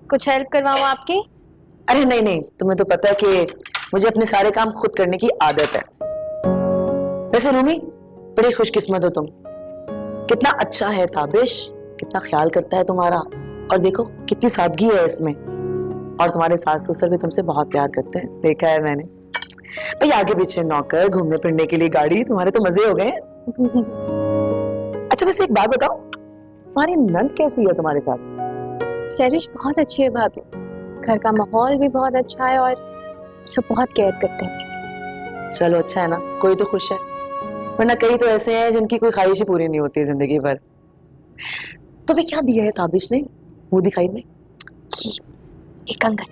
कुछ हेल्प करवाऊँ आपकी? अरे नहीं नहीं, तुम्हें तो पता है कि मुझे अपने सारे काम खुद करने की आदत है। वैसे रूमी, बड़ी खुशकिस्मत हो तुम। कितना अच्छा है ताबिश, कितना ख्याल करता है तुम्हारा, और देखो कितनी सादगी है इसमें। और तुम्हारे सास ससुर भी तुमसे बहुत प्यार करते हैं, देखा है मैंने। भाई आगे पीछे नौकर, घूमने फिरने के लिए गाड़ी, तुम्हारे तो मजे हो गए। अच्छा वैसे एक बात बताओ, तुम्हारी नंद कैसी है तुम्हारे साथ? सैरिश बहुत अच्छी है भाभी, घर का माहौल भी बहुत अच्छा है और सब बहुत केयर करते हैं। चलो अच्छा है ना, कोई तो खुश है, वरना कई तो ऐसे हैं जिनकी कोई ख्वाहिश ही पूरी नहीं होती जिंदगी भर। तुम्हें क्या दिया है ताबिश ने, वो दिखाई नहीं? एक कंगन।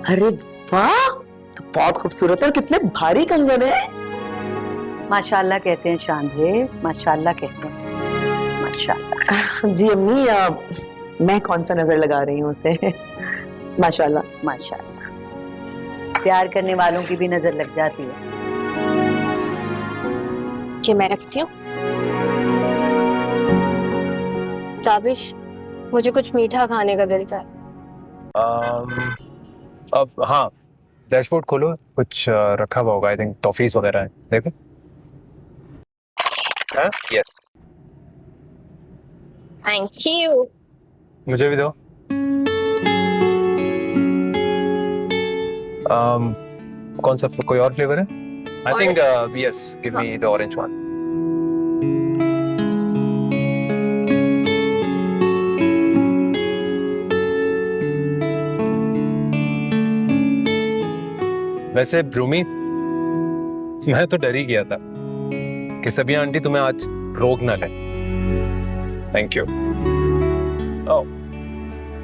अरे वाह, तो बहुत खूबसूरत है और कितने भारी कंगन है। माशाल्लाह कहते हैं शानजे, माशाल्लाह कहते हैं, माशाल्लाह। जी अम्मी, मैं कौन सा नजर लगा रही हूँ उसे। माशाल्लाह माशाल्लाह, प्यार करने वालों की भी नजर लग जाती है। ये मैं रखती हूँ। ताबिश, मुझे कुछ मीठा खाने का दिल कर। अब हाँ, डैशबोर्ड खोलो, कुछ रखा हुआ होगा, आई थिंक टॉफीज वगैरह है, देखो। हाँ यस, थैंक यू। मुझे भी दो। कौन सा, कोई और फ्लेवर है? I think yes, give me the orange one. वैसे रूमी, मैं तो डर ही गया था कि सबिया आंटी तुम्हें आज रोक ना ले। Thank you.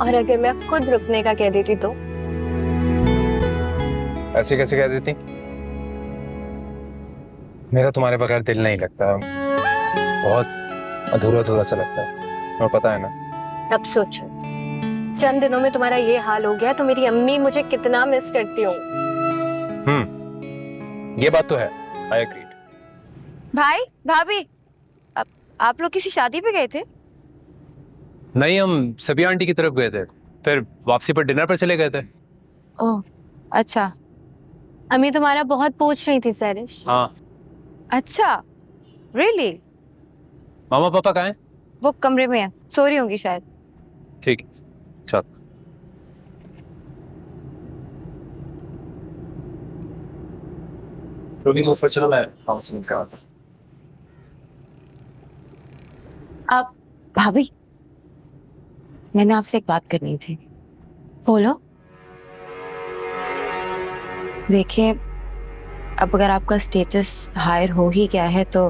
और अगर मैं खुद रुकने का कह देती तो? ऐसे कैसे कह देती? मेरा तुम्हारे बगैर दिल नहीं लगता, बहुत अधूरा अधूरा सा लगता है, और पता है ना। अब सोचो, चंद दिनों में तुम्हारा ये हाल हो गया तो मेरी अम्मी मुझे कितना मिस करती होंगी। ये बात तो है, आई एग्री। भाई भाभी, आप लोग किसी शादी पे गए थे? नहीं, हम सबिया आंटी की तरफ गए थे, फिर वापसी पर डिनर पर चले गए थे। ओह अच्छा। अम्मी तुम्हारा बहुत पूछ रही थी सैरिश। हाँ। अच्छा, रियली? मामा पापा कहाँ हैं? वो कमरे में है, सो रही होंगी शायद। ठीक, चल। रूबी को चलो, मैं काम से निकल आता हूँ। आप भाभी, मैंने आपसे एक बात करनी थी। बोलो। देखिए, अब अगर आपका स्टेटस हायर हो ही गया है तो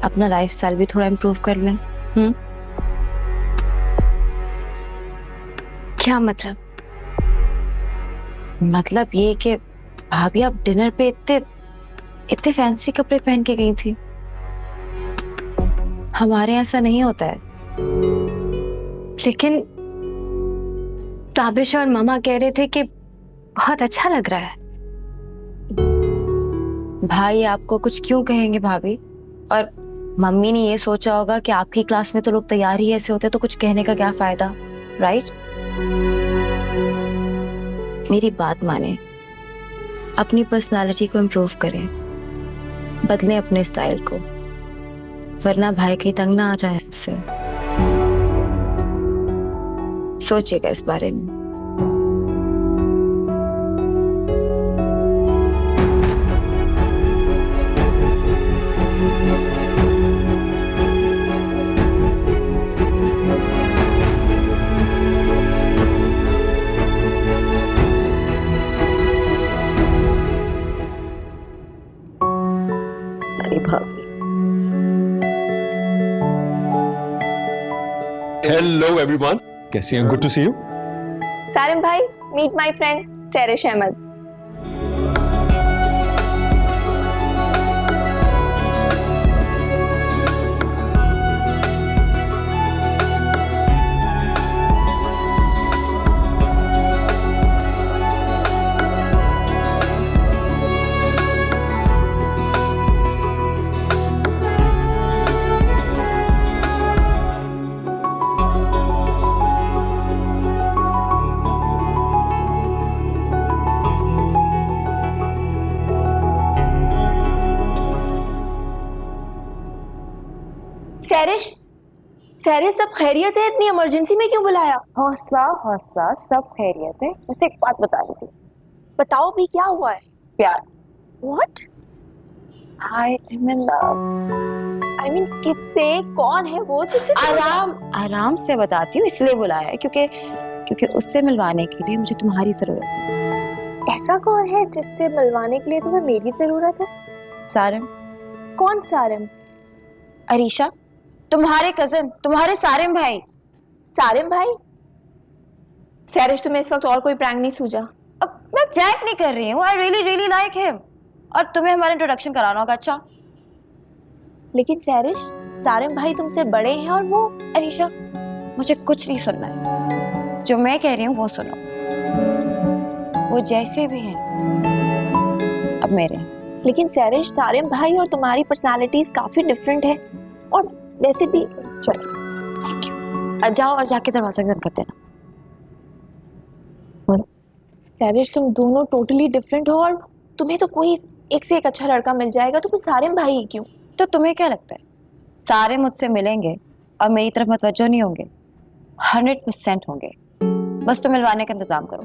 अपना लाइफस्टाइल भी थोड़ा इम्प्रूव कर लें। क्या मतलब? मतलब ये कि भाभी, आप डिनर पे इतने इतने फैंसी कपड़े पहन के गई थी। हमारे यहाँ ऐसा नहीं होता है। लेकिन ताबिश और मामा कह रहे थे कि बहुत अच्छा लग रहा है। भाई आपको कुछ क्यों कहेंगे भाभी? और मम्मी ने ये सोचा होगा कि आपकी क्लास में तो लोग तैयार ही ऐसे होते, तो कुछ कहने का क्या फायदा, राइट? मेरी बात माने, अपनी पर्सनालिटी को इम्प्रूव करें, बदलें अपने स्टाइल को, वरना भाई कहीं तंग ना आ जाए आपसे। सोचिएगा इस बारे में। Hello everyone, कैसी हैं? Good to see you. Sarim भाई, मीट माय फ्रेंड सैरिश अहमद। सैरिश, सैरिश सब खैरियत है? इतनी इमरजेंसी में क्यों बुलाया? हौसला हौसला, सब खैरियत है। बस एक बात बता रही थी। बताओ भी, क्या हुआ है? प्यार। What? I am in love। I mean, किससे? कौन है वो जिससे आराम से बताती हूँ, इसलिए बुलाया है क्योंकि उससे मिलवाने के लिए मुझे तुम्हारी जरूरत है। ऐसा कौन है जिससे मिलवाने के लिए तुम्हें मेरी जरूरत है? सारिम। कौन सारिम? अरीशा, तुम्हारे कजन, तुम्हारे सारिम भाई। सारिम भाई? सैरिश, तुम्हें इस वक्त और कोई प्रैंक नहीं सूझा? अब मैं प्रैंक नहीं कर रही हूँ, आई रियली लाइक हिम, और तुम्हें हमारा इंट्रोडक्शन कराना होगा। अच्छा, लेकिन सैरिश, सारिम भाई तुमसे बड़े हैं और वो। अरीशा, मुझे कुछ नहीं सुनना है, जो मैं कह रही हूँ वो सुनो। वो जैसे भी हैं अब मेरे हैं। लेकिन सैरिश, सारिम भाई और तुम्हारी पर्सनालिटीज काफी डिफरेंट है, और वैसे भी। चलो, थैंक यू। जाओ और जाके दरवाजा भी बंद कर देना। सैरिश, तुम दोनों टोटली डिफरेंट हो, और तुम्हें तो कोई एक से एक अच्छा लड़का मिल जाएगा, तो फिर सारिम भाई ही क्यों? तो तुम्हें क्या लगता है सारे मुझसे मिलेंगे और मेरी तरफ मुतवज्जो नहीं होंगे? 100% होंगे। बस तुम मिलवाने का इंतजाम करो।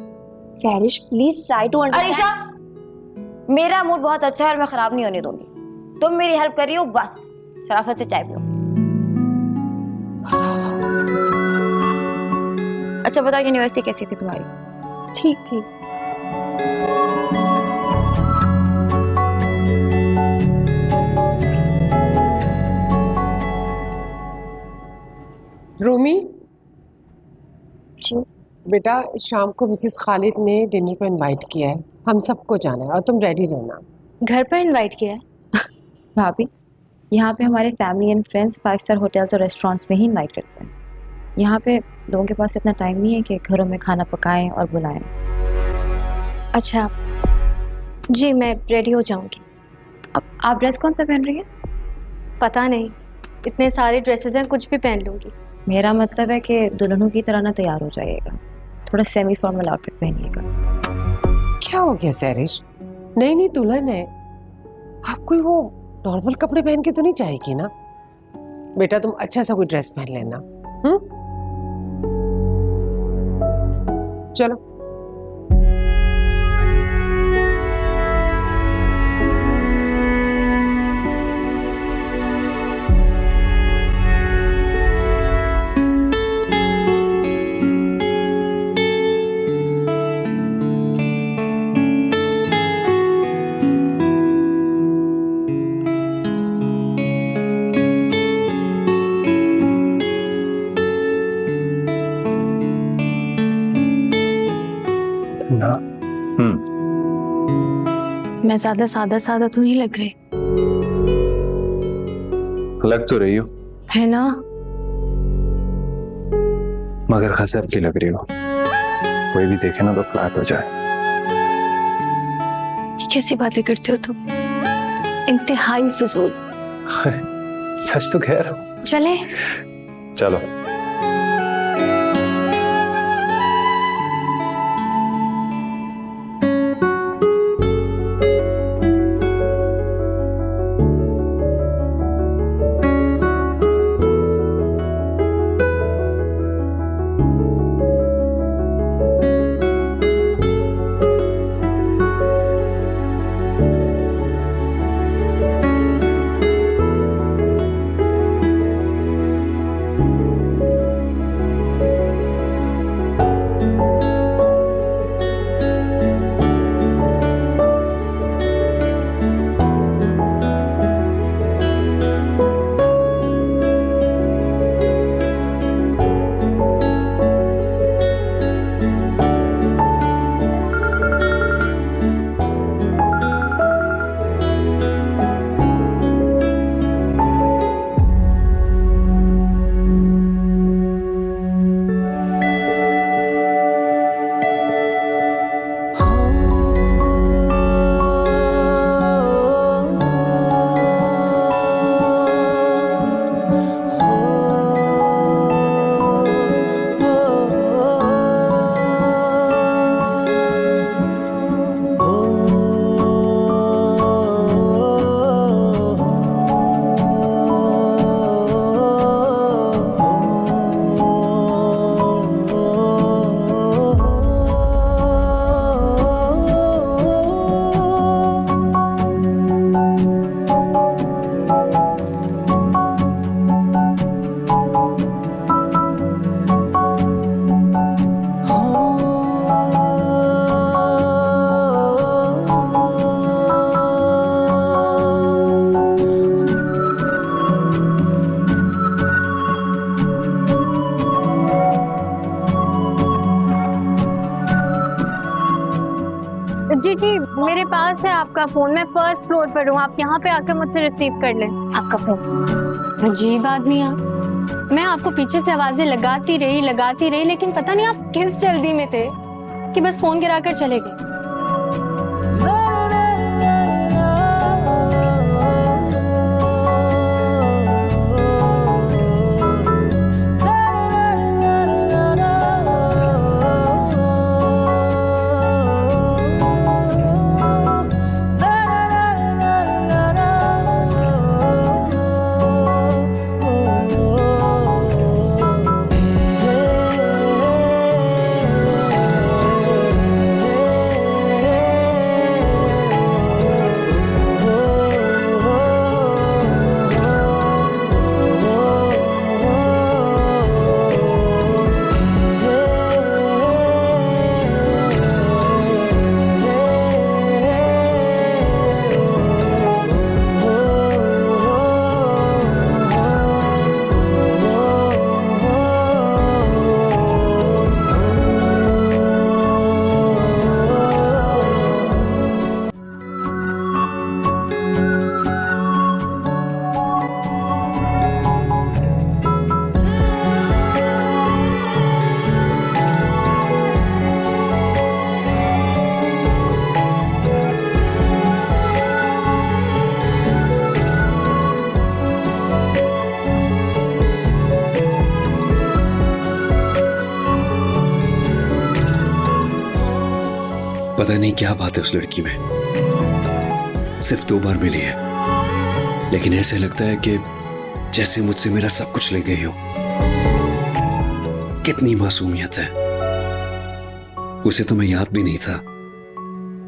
Sairish, please try to understand. Arisha, मेरा मूड बहुत अच्छा है और मैं खराब नहीं होने दूंगी। तुम मेरी हेल्प कर रही हो, बस शराफत से चाय पियो। अच्छा बताओ, यूनिवर्सिटी कैसी थी तुम्हारी? ठीक ठीक। रूमी जी बेटा, शाम को मिसेस खालिद ने डिनर पर इनवाइट किया है, हम सबको जाना है और तुम रेडी रहना। घर पर इनवाइट किया है? भाभी, यहाँ पे हमारे family and friends 5 star hotels और रेस्टोरेंट्स में ही इनवाइट करते हैं। यहाँ पे लोगों के पास इतना टाइम नहीं है कि घरों में खाना पकाएं और बुलाएं। अच्छा जी, मैं रेडी हो जाऊंगी। अब आप ड्रेस कौन सा पहन रही हैं? पता नहीं, इतने सारे ड्रेसेस हैं, कुछ भी पहन लूंगी। मेरा मतलब है कि दुल्हनों की तरह ना तैयार हो जाइएगा, थोड़ा सेमी फॉर्मल आउटफिट पहनिएगा। क्या हो गया सैरिश? नई नई दुल्हन है, आप कोई वो नॉर्मल कपड़े पहन के तो नहीं जाएगी ना? बेटा तुम अच्छा सा कोई ड्रेस पहन लेना। चलो। मैं ज्यादा सादा तो नहीं लग रही, लग तो रही हो, है ना? मगर गजब की लग रही हो। कोई भी देखे ना तो फ्लैट हो जाए। ये कैसी बातें करते हो तुम? इंतहाई फिजूल। सच तो कह रहा हूँ। चले? चलो। जी जी, मेरे पास है आपका फोन, मैं फर्स्ट फ्लोर पर हूँ, आप यहाँ पे आकर मुझसे रिसीव कर लें आपका फोन। अजीब आदमी आप, मैं आपको पीछे से आवाजें लगाती रही, लेकिन पता नहीं आप किस जल्दी में थे कि बस फोन गिरा कर चले गए। पता नहीं क्या बात है उस लड़की में, सिर्फ 2 बार मिली है, लेकिन ऐसे लगता है कि जैसे मुझसे मेरा सब कुछ ले गई हो। कितनी मासूमियत है, उसे तो मैं याद भी नहीं था,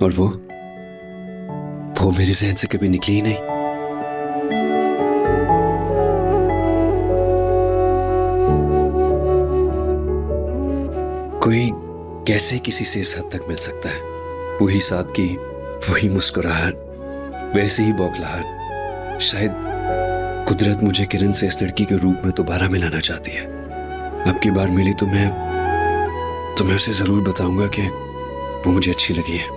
और वो मेरे जहन से कभी निकली ही नहीं। कोई कैसे किसी से इस हद तक मिल सकता है? वही सादगी, वही मुस्कुराहट, वैसे ही बौखलाहट। शायद कुदरत मुझे किरण से इस लड़की के रूप में दोबारा मिलाना चाहती है। अब की बार मिली तो मैं उसे जरूर बताऊंगा कि वो मुझे अच्छी लगी है।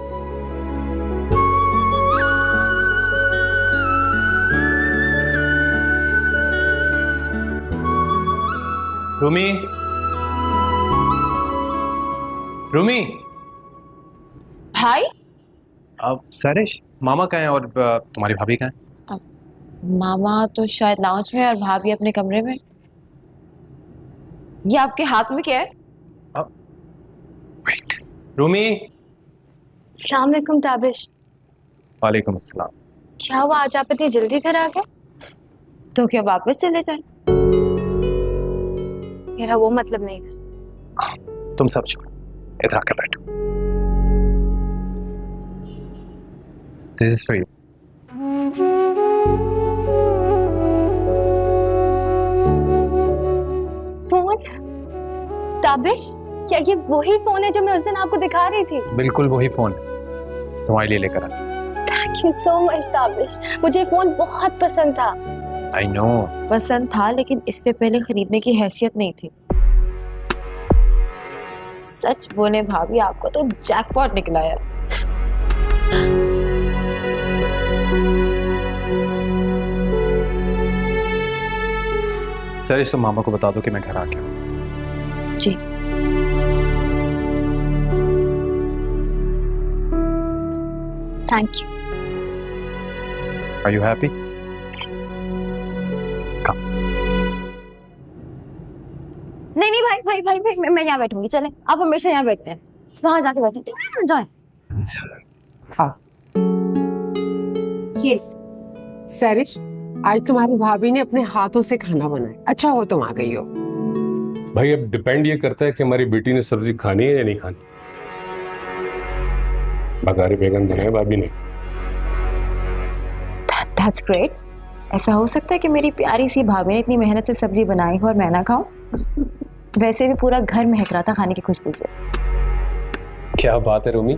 रूमी, रूमी। भाई, अब सरिश, मामा कहाँ हैं और तुम्हारी भाभी कहाँ हैं? मामा तो शायद लाउंज में और भाभी अपने कमरे में। ये आपके हाथ में क्या है? वेट, रूमी। अस्सलाम वालेकुम ताबिश। वालेकुम अस्सलाम। क्या हुआ, आज आप इतनी जल्दी घर आ गए? तो क्या वापस चले जाएं? मेरा वो मतलब नहीं था। तुम सब छोड़ो, इधर आकर बैठो। This is for you. Phone? Tabish, क्या ये वही फोन है जो मैं उस दिन आपको दिखा रही थी? बिल्कुल वही फोन तुम्हारे लिए लेकर आया। Thank you so much Tabish, मुझे फोन बहुत पसंद था। I know. पसंद था, लेकिन इससे पहले खरीदने की हैसियत नहीं थी। सच बोले भाभी, आपको तो जैकपॉट निकला है। सरिश, तुम मामा को बता दो कि मैं घर आ गया हूं। जी। Thank you. Are you happy? नहीं भाई, मैं यहाँ बैठूंगी। चले, आप हमेशा यहाँ बैठते हैं, वहां जाके बैठे जाए। ये सरिश, आज तुम्हारी भाभी ने अपने हाथों से खाना बनाया। अच्छा हो तुम आ गई हो। भाई अब डिपेंड ये करता है कि हमारी बेटी ने सब्जी खानी है या नहीं खानी। बघारी बैगन बनाए भाभी ने। That's great। ऐसा हो सकता है कि मेरी प्यारी सी भाभी ने इतनी मेहनत से सब्जी बनाई हो और मैं ना खाऊं? वैसे भी पूरा घर महक रहा था खाने की खुशबू से। क्या बात है रोमी,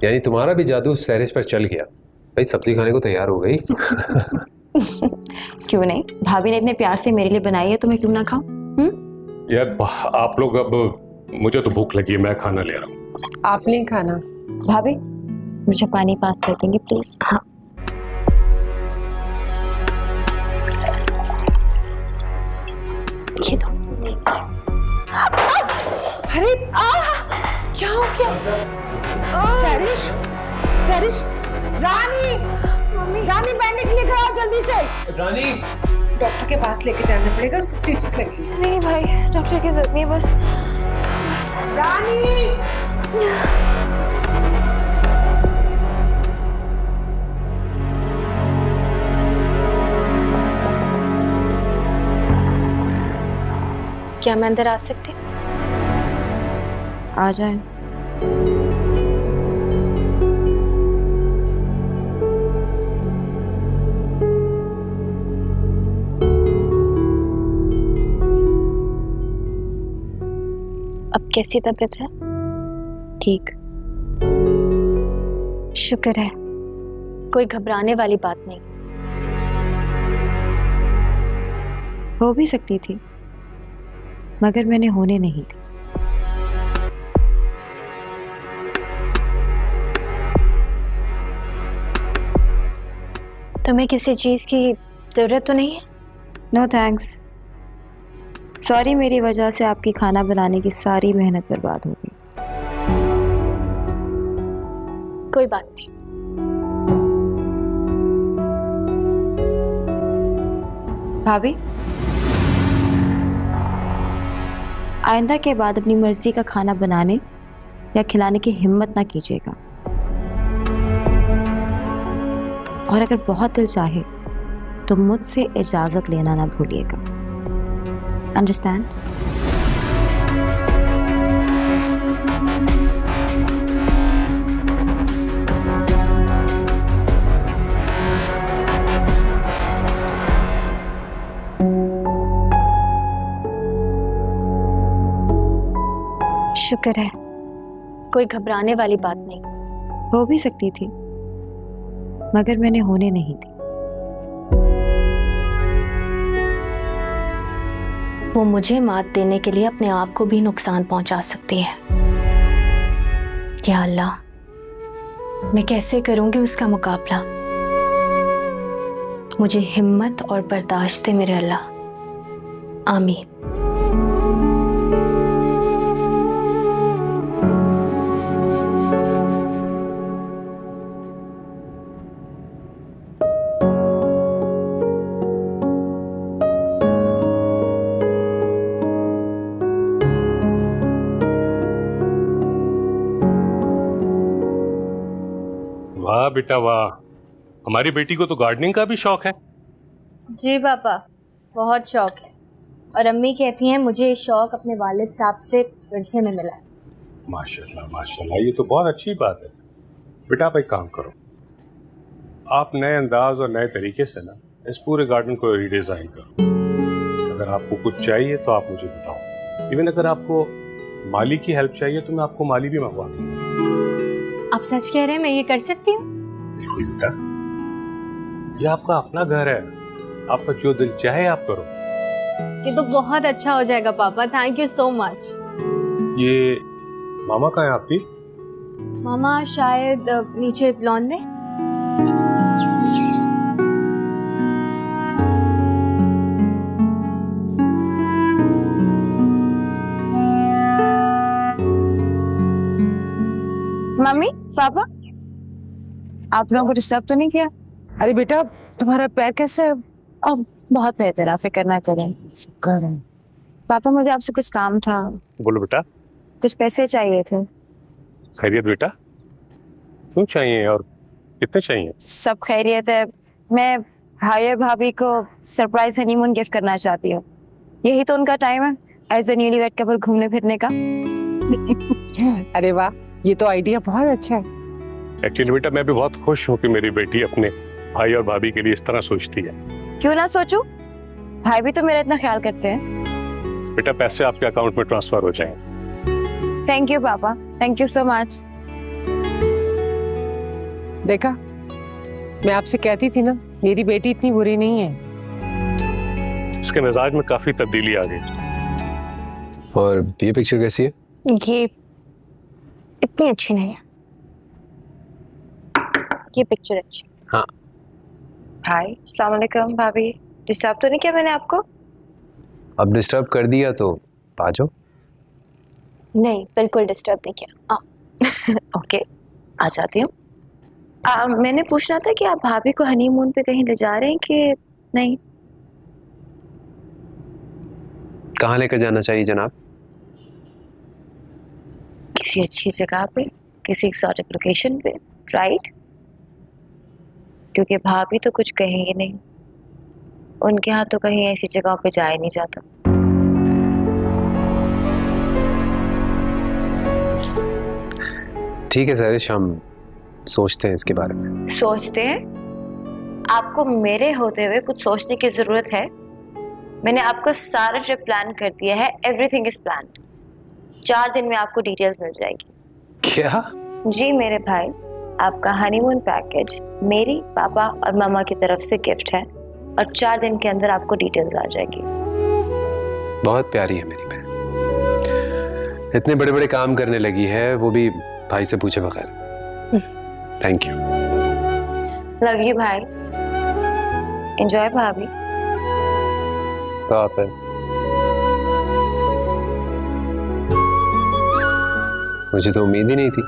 यानी तुम्हारा भी जादू सैरिश पर चल गया। भाई सब्जी खाने को तैयार हो गई। क्यों नहीं, भाभी ने इतने प्यार से मेरे लिए बनाई है तो मैं क्यों ना खाऊं? यार आप लोग, अब मुझे तो भूख लगी है, मैं खाना ले रहा हूँ। आप नहीं खाना? भाभी मुझे पानी पास कर देंगे प्लीज? हाँ। ये लो। अरे क्या हो गया? सरिश, सरिश, रानी, रानी बैंडेज लेकर आओ जल्दी से। रानी, डॉक्टर के पास लेके जाना पड़ेगा, उसके स्टिचेस लगेंगे। नहीं भाई, डॉक्टर की जरूरत नहीं, बस रानी, क्या मैं अंदर आ सकती हूँ? आ जाए। अब कैसी तबीयत है? ठीक। शुक्र है, कोई घबराने वाली बात नहीं। हो भी सकती थी, मगर मैंने होने नहीं दी। तुम्हें किसी चीज की जरूरत तो नहीं है? No thanks. सॉरी, मेरी वजह से आपकी खाना बनाने की सारी मेहनत बर्बाद हो गई। कोई बात नहीं। भाभी, आइंदा के बाद अपनी मर्जी का खाना बनाने या खिलाने की हिम्मत ना कीजिएगा। और अगर बहुत दिल चाहे तो मुझसे इजाजत लेना ना भूलिएगा। अंडरस्टैंड? शुक्र है, कोई घबराने वाली बात नहीं। हो भी सकती थी, मगर मैंने होने नहीं दी। वो मुझे मात देने के लिए अपने आप को भी नुकसान पहुंचा सकती है। या अल्लाह, मैं कैसे करूंगी उसका मुकाबला? मुझे हिम्मत और बर्दाश्त दे मेरे अल्लाह। आमीन। वाह बेटा वाह, हमारी बेटी को तो गार्डनिंग का भी शौक है। जी पापा, बहुत शौक है। और अम्मी कहती हैं मुझे ये शौक अपने वालिद साहब से विरसे में मिला है। माशाल्लाह माशाल्लाह, ये तो बहुत अच्छी बात है। बेटा आप एक काम करो, आप नए अंदाज और नए तरीके से ना इस पूरे गार्डन को रीडिजाइन करो। अगर आपको कुछ चाहिए तो आप मुझे बताओ। इवन अगर आपको माली की हेल्प चाहिए तो मैं आपको माली भी मंगवा दूंगा। आप सच कह रहे हैं? मैं ये कर सकती हूँ? बिल्कुल बेटा, ये आपका अपना घर है, आपका जो दिल चाहे आप करो। ये तो बहुत अच्छा हो जाएगा पापा, थैंक यू सो मच। ये मामा कहाँ है आपकी? मामा शायद नीचे लॉन में। मम्मी, पापा, आप लोगों को डिस्टर्ब तो नहीं किया? अरे बेटा, तुम्हारा पैर कैसा है? अब बहुत बेहतर है, फिक्र ना करें। पापा, मुझे आपसे कुछ काम था। बोलो बेटा। कुछ पैसे चाहिए थे। खैरियत बेटा? क्यों चाहिए और कितने चाहिए? सब खैरियत है। मैं भाई और भाभी को सरप्राइज हनीमून गिफ्ट करना चाहती हूँ। यही तो उनका टाइम है एज अ न्यूलीवेड कपल घूमने फिरने का। अरे वाह, ये तो आइडिया बहुत अच्छा है। एक्चुअली बेटा मैं भी बहुत खुश हूँ कि मेरी बेटी अपने भाई और भाभी के लिए इस तरह सोचती है। क्यों ना सोचूं? भाई भी तो मेरा इतना ख्याल करते हैं। बेटा पैसे आपके अकाउंट में ट्रांसफर हो जाएंगे। थैंक यू पापा, थैंक यू सो मच। देखा, मैं आपसे कहती थी ना, मेरी बेटी इतनी बुरी नहीं है। इसके मिजाज में काफी तब्दीली आ गई। और ये पिक्चर कैसी है? इतनी अच्छी नहीं है। ये पिक्चर अच्छी। हाँ, हाय, अस्सलाम वालेकुम भाभी। डिस्टर्ब तो नहीं किया मैंने आपको? अब डिस्टर्ब कर दिया तो आ जाओ। नहीं, बिल्कुल डिस्टर्ब नहीं किया। ओके, आ जाती हूँ। मैंने पूछना था कि आप भाभी को हनीमून पे कहीं ले जा रहे हैं कि नहीं? कहाँ लेकर जाना चाहिए जनाब? किसी अच्छी जगह पे, किसी एक्सोटिक लोकेशन पे, राइट? क्योंकि भाभी तो कुछ कहेंगे नहीं, उनके यहाँ तो कहीं ऐसी जगहों पे जाया नहीं जाता। ठीक है सरिश, हम सोचते हैं इसके बारे में। सोचते हैं? आपको मेरे होते हुए कुछ सोचने की जरूरत है? मैंने आपका सारा ट्रिप प्लान कर दिया है, एवरीथिंग इज प्लान्ड। 4 दिन में आपको डिटेल्स मिल जाएगी। क्या? जी मेरे भाई, आपका हनीमून पैकेज मेरी, पापा और मामा की तरफ से गिफ्ट है और 4 दिन के अंदर आपको डिटेल्स आ जाएगी। बहुत प्यारी है मेरी बहन, इतने बड़े बड़े काम करने लगी है, वो भी भाई से पूछे बगैर। Thank you. लव यू भाई, एंजॉय भाभी। वापस मुझे तो उम्मीद ही नहीं थी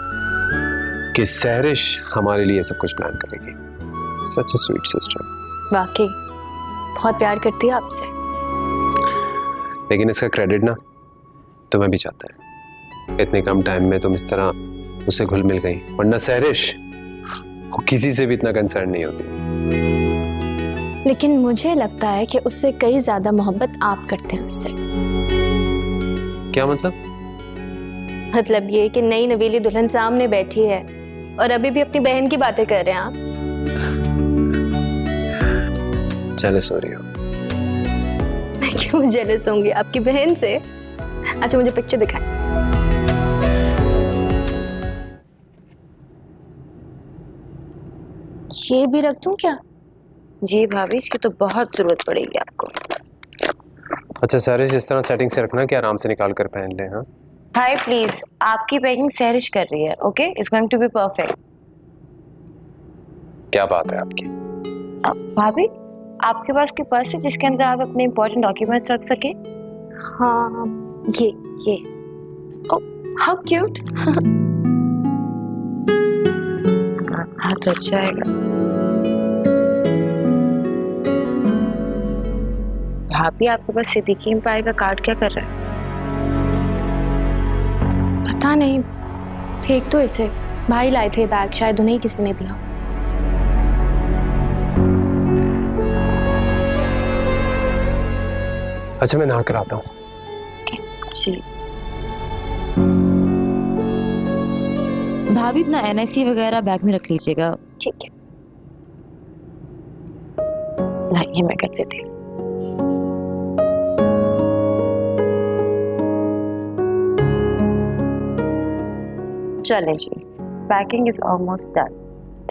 कि सहरिश हमारे लिए सब कुछ प्लान करेगी। सच अ स्वीट सिस्टर। वाकई बहुत प्यार करती है आपसे। लेकिन इसका क्रेडिट ना तुम्हें भी चाहता है। इतने कम टाइम में तुम इस तरह उसे घुल मिल गई, वरना सहरिश वो किसी से भी इतना कंसर्न नहीं होती। लेकिन मुझे लगता है कि उससे कई ज्यादा मोहब्बत आप करते हैं उससे। क्या मतलब? मतलब ये कि नई नवीली दुल्हन सामने बैठी है और अभी भी अपनी बहन की बातें कर रहे हैं आप। जेलस हो रही हो? मैं क्यों जेलस होंगी आपकी बहन से? अच्छा मुझे पिक्चर दिखाएं। ये भी रख दूं क्या? जी भाभी, इसकी तो बहुत जरूरत पड़ेगी आपको। अच्छा सहरिश, इस तरह सेटिंग से रखना कि आराम से निकाल कर पहन ले। हाँ भाई प्लीज, आपकी पैकिंग सहरिश कर रही है, okay? It's going to be perfect. क्या बात है आपकी। भाभी, आपके पास कोई पर्स है जिसके अंदर आप अपने इंपॉर्टेंट डॉक्यूमेंट्स रख सके? हाँ ये हाउ क्यूट। हाँ तो अच्छा आएगा। भाभी, आपके पास सिद्दीकी एम्पायर का कार्ड क्या कर रहा है? पता नहीं, ठीक तो इसे भाई लाए थे बैग, शायद उन्हें किसी ने दिया। अच्छा मैं नहा कर आता हूँ। जी भाभी, अपना NIC वगैरह बैग में रख लीजिएगा। ठीक है, नहीं मैं कर देती हूँ। चलें जी, packing is almost done.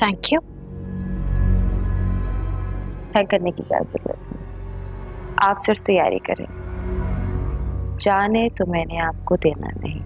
Thank you. Thank करने की क्या जरूरत है, आप सिर्फ तैयारी करें। जाने तो मैंने आपको देना नहीं।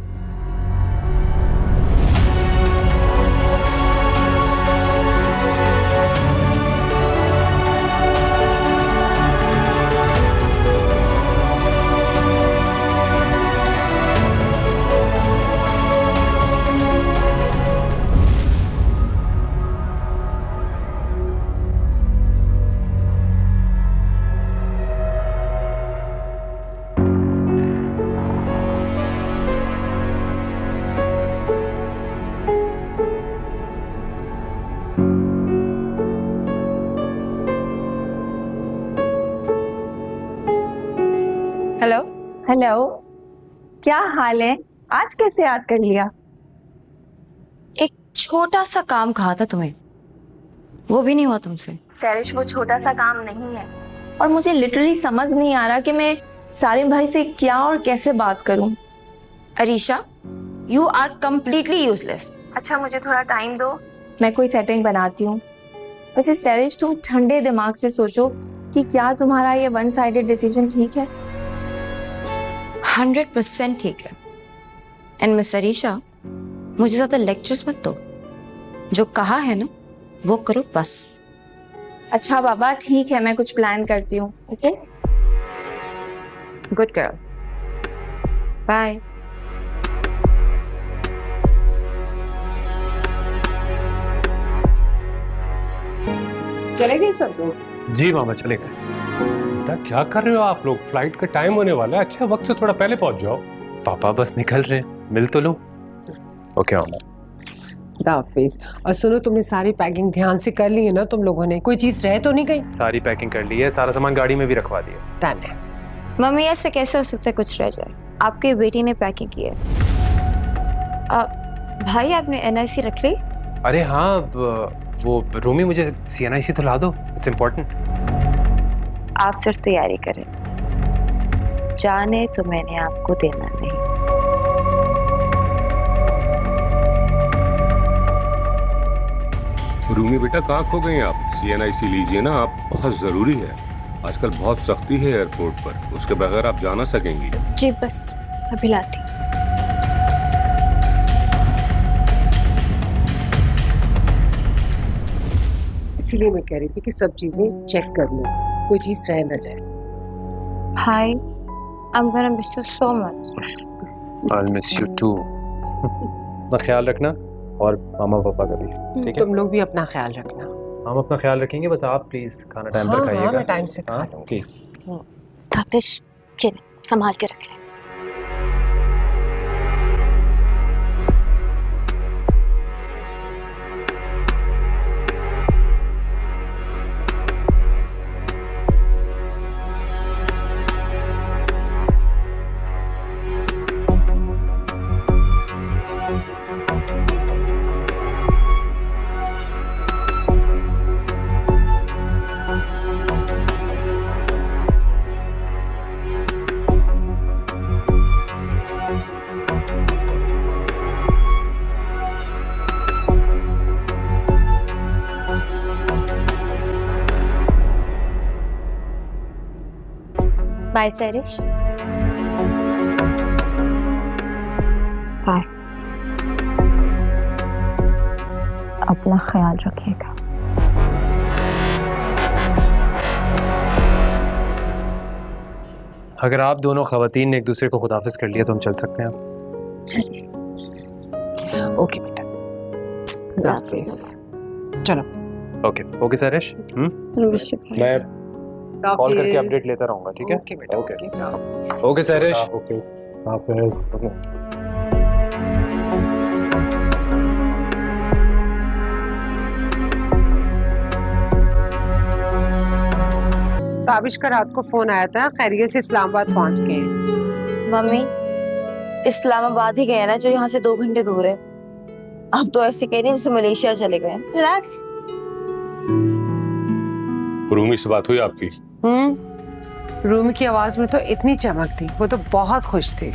हेलो हेलो, क्या हाल है? आज कैसे याद कर लिया? एक छोटा सा काम कहा था तुम्हें, वो भी नहीं हुआ तुमसे। सैरिश, वो छोटा सा काम नहीं है और मुझे लिटरली समझ नहीं आ रहा कि मैं सारिम भाई से क्या और कैसे बात करूं। Arisha, you are completely useless. अच्छा मुझे थोड़ा टाइम दो, मैं कोई सेटिंग बनाती हूँ। वैसे सैरिश, तुम ठंडे दिमाग से सोचो कि क्या तुम्हारा ये वन साइडेड डिसीजन ठीक है? 100% ठीक है। एंड मिस अरीशा, मुझे ज्यादा लेक्चर्स मत दो, जो कहा है ना वो करो बस। अच्छा बाबा ठीक है, मैं कुछ प्लान करती हूँ। Okay good girl, bye. चले गए सब लोग? जी मामा चले गए। बेटा क्या कर रहे हो आप लोग? फ्लाइट का टाइम होने वाला है, अच्छा वक्त से थोड़ा पहले पहुंच जाओ। पापा बस निकल रहे हैं, मिल तो लो। ओके मामा। हाफिज। और सुनो, तुमने सारी पैकिंग ध्यान से कर ली है ना तुम लोगों ने? कोई चीज रह तो नहीं गई? सारी पैकिंग कर ली है, सारा सामान गाड़ी में भी रखवा दिया। डन है। मम्मी ऐसे कैसे हो सकता है कुछ रह जाए? आपकी बेटी ने पैकिंग की है। भाई आपने एनआईसी रख ली? अरे हाँ, वो रूमी मुझे CNIC तो ला दो, इट्स इम्पोर्टेंट। आप सिर्फ तैयारी करें, जाने तो मैंने आपको देना नहीं। रूमी बेटा कहाँ खो गई आप? CNIC लीजिए ना आप, बहुत जरूरी है। आजकल बहुत सख्ती है एयरपोर्ट पर, उसके बगैर आप जा ना सकेंगी। जी बस अभी लाती। इसीलिए मैं कह रही थी कि सब चीजें चेक कर लो, कोई चीज रह ना जाए। भाई I'm gonna miss you so much. I'll miss you too. अपना ख्याल रखना और मामा पापा का भी, ठीक है? तुम लोग भी अपना ख्याल रखना। हम अपना ख्याल रखेंगे, बस आप प्लीज खाना टाइम पर हाँ, खाइएगा। मैं टाइम से खा लूंगी। प्लीज। ताबिश के संभाल के रख ले। बाय सैरिश। बाय। अपना ख्याल रखिएगा। अगर आप दोनों खवातीन ने एक दूसरे को खुदाफिज कर लिया तो हम चल सकते हैं अब। ओके बेटा, हाफिज। चलो। ओके सैरिश, मैं कॉल करके अपडेट लेता रहूंगा, ठीक है? ओके बेटा, ओके। ओके सैरिश। ओके हाफिज। ताबिश का रात को फोन आया था, खैरियत से इस्लामाबाद पहुंच गए हैं। मम्मी इस्लामाबाद ही गए ना, जो यहाँ से 2 घंटे दूर है। आप तो ऐसे कह रही जैसे मलेशिया चले गए। रिलैक्स। रूमी से बात हुई आपकी? रूमी की आवाज में तो इतनी चमक थी, वो तो बहुत खुश थी।